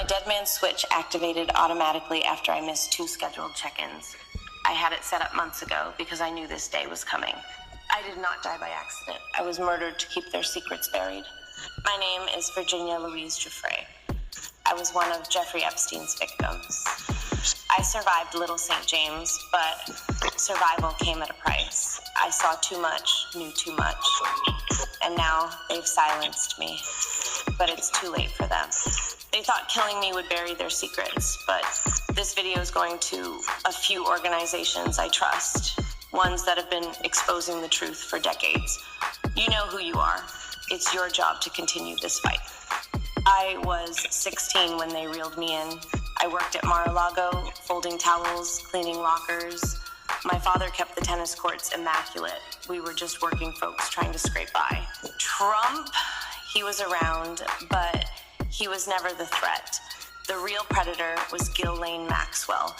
My dead man switch activated automatically after I missed 2 scheduled check-ins. I had it set up months ago because I knew this day was coming. I did not die by accident. I was murdered to keep their secrets buried. My name is Virginia Louise Giuffre. I was one of Jeffrey Epstein's victims. I survived Little St. James, but survival came at a price. I saw too much, knew too much, and now they've silenced me. But it's too late for them. They thought killing me would bury their secrets, but this video is going to a few organizations I trust, ones that have been exposing the truth for decades. You know who you are. It's your job to continue this fight. I was 16 when they reeled me in. I worked at Mar-a-Lago, folding towels, cleaning lockers. My father kept the tennis courts immaculate. We were just working folks trying to scrape by. Trump, he was around, but he was never the threat. The real predator was Ghislaine Maxwell,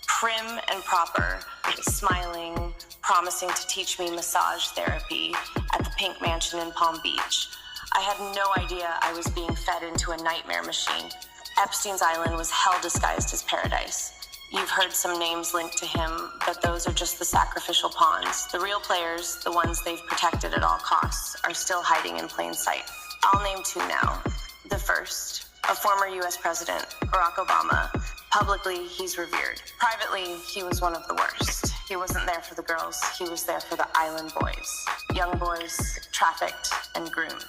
prim and proper, smiling, promising to teach me massage therapy at the Pink Mansion in Palm Beach. I had no idea I was being fed into a nightmare machine. Epstein's Island was hell disguised as paradise. You've heard some names linked to him, but those are just the sacrificial pawns. The real players, the ones they've protected at all costs, are still hiding in plain sight. I'll name 2 now. The first, a former US President, Barack Obama. Publicly, he's revered. Privately, he was one of the worst. He wasn't there for the girls, he was there for the island boys. Young boys, trafficked and groomed.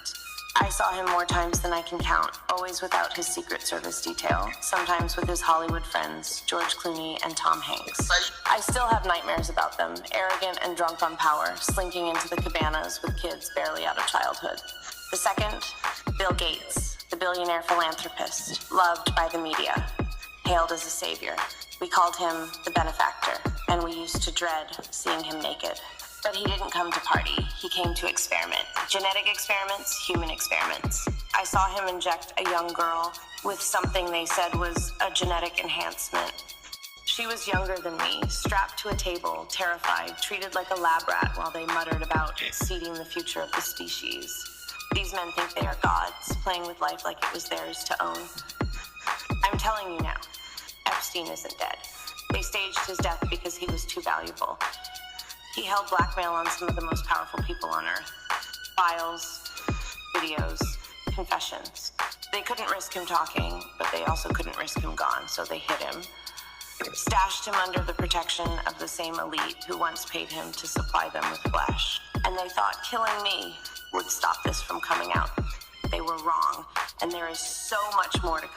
I saw him more times than I can count, always without his Secret Service detail, sometimes with his Hollywood friends, George Clooney and Tom Hanks. I still have nightmares about them, arrogant and drunk on power, slinking into the cabanas with kids barely out of childhood. The second, Bill Gates, the billionaire philanthropist, loved by the media, hailed as a savior. We called him the benefactor, and we used to dread seeing him naked. But he didn't come to party, he came to experiment. Genetic experiments, human experiments. I saw him inject a young girl with something they said was a genetic enhancement. She was younger than me, strapped to a table, terrified, treated like a lab rat while they muttered about seeding the future of the species. These men think they are gods, playing with life like it was theirs to own. I'm telling you now, Epstein isn't dead. They staged his death because he was too valuable. He held blackmail on some of the most powerful people on Earth. Files, videos, confessions. They couldn't risk him talking, but they also couldn't risk him gone, so they hid him. Stashed him under the protection of the same elite who once paid him to supply them with flesh. And they thought killing me would stop this from coming out. They were wrong, and there is so much more to come.